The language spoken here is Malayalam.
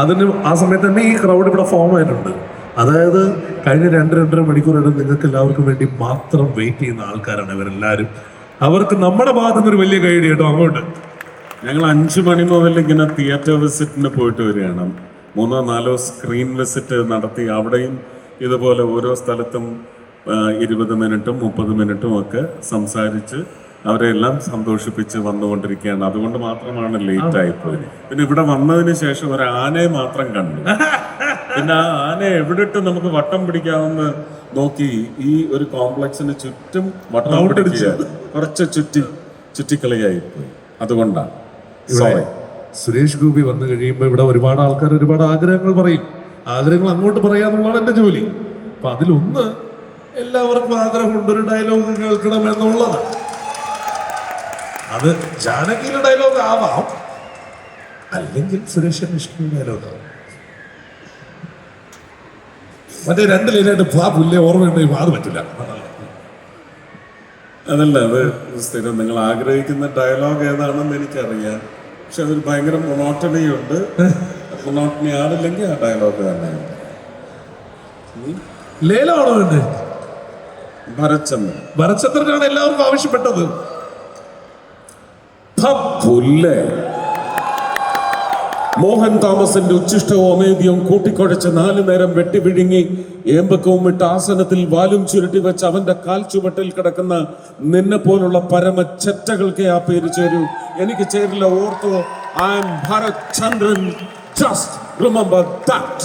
അതിന് ആ സമയത്ത് തന്നെ ഈ ക്രൗഡ് ഇവിടെ ഫോം ആയിട്ടുണ്ട്. അതായത് കഴിഞ്ഞ 2-2.5 മണിക്കൂറായിട്ട് നിങ്ങൾക്ക് എല്ലാവർക്കും വേണ്ടി മാത്രം വെയിറ്റ് ചെയ്യുന്ന ആൾക്കാരാണ് ഇവരെല്ലാവരും. അവർക്ക് നമ്മുടെ ഭാഗത്തു നിന്നൊരു വലിയ ഗൈഡ് കേട്ടോ അങ്ങോട്ട്. ഞങ്ങൾ 5 മണി മുതൽ ഇങ്ങനെ തിയേറ്റർ വിസിറ്റിന് പോയിട്ട് വരികയാണ്. 3-4 സ്ക്രീൻ വിസിറ്റ് നടത്തി. അവിടെയും ഇതുപോലെ ഓരോ സ്ഥലത്തും 20 മിനിറ്റും 30 മിനിറ്റും ഒക്കെ സംസാരിച്ച് അവരെ എല്ലാം സന്തോഷിപ്പിച്ച് വന്നുകൊണ്ടിരിക്കുകയാണ്. അതുകൊണ്ട് മാത്രമാണ് ലേറ്റ് ആയിപ്പോയി. പിന്നെ ഇവിടെ വന്നതിന് ശേഷം ഒരു ആനയെ മാത്രം കണ്ടു. പിന്നെ ആ ആനയെ എവിടിട്ട് നമുക്ക് വട്ടം പിടിക്കാമെന്ന് നോക്കി ഈ ഒരു കോംപ്ലക്സിന് ചുറ്റും വട്ടം പിടിക്കുക കുറച്ച് ചുറ്റിക്കളിയായിപ്പോയി. അതുകൊണ്ടാണ് സുരേഷ് ഗോപി വന്നു കഴിയുമ്പോൾ ഇവിടെ ഒരുപാട് ആൾക്കാർ ഒരുപാട് ആഗ്രഹങ്ങൾ പറയും. ആഗ്രഹങ്ങൾ അങ്ങോട്ട് പറയാന്നുള്ളതാണ് എൻ്റെ ജോലി. അപ്പൊ അതിലൊന്ന് എല്ലാവർക്കും ആഗ്രഹമുണ്ട് ഒരു ഡയലോഗ് കേൾക്കണം എന്നുള്ളതാണ്. അത് ജാനകിയുടെ ഡയലോഗ് ആവാം, അല്ലെങ്കിൽ സുരേഷ് കൃഷ്ണന്റെ ഡയലോഗ് ആവാം. മറ്റേ 2 ലൈനായിട്ട് പുല്ലേ ഓർമ്മയുണ്ടെങ്കിൽ അത് പറ്റില്ല. അതല്ല, അത് സ്ഥിരം നിങ്ങൾ ആഗ്രഹിക്കുന്ന ഡയലോഗ് ഏതാണെന്ന് എനിക്കറിയാം. പക്ഷെ അതൊരു ഭയങ്കര മൊണോട്ടണിയുണ്ട്. മൊണോട്ടണി ആടില്ലെങ്കിൽ ആ ഡയലോഗ് തന്നെ. ലേലമാണോ വേണ്ടത്? ഭരചന്ദ്രനാണ് എല്ലാവർക്കും ആവശ്യപ്പെട്ടത്. മോഹൻ തോമസിന്റെ ഉച്ഛിഷ്ടവും അമേദ്യവും കൂട്ടിക്കുഴച്ച് 4 നേരം വെട്ടി വിഴുങ്ങി ഏമ്പക്കവും ഇട്ട് ആസനത്തിൽ വാലും ചുരുട്ടി വെച്ച് അവന്റെ കാൽ ചുവട്ടിൽ കിടക്കുന്ന നിന്നെ പോലുള്ള പരമച്ചറ്റകൾക്ക് ആ പേര് ചേരൂ. എനിക്ക് ചേരില്ല, ഓർത്തോ. I am Bharath Chandran. Just remember that.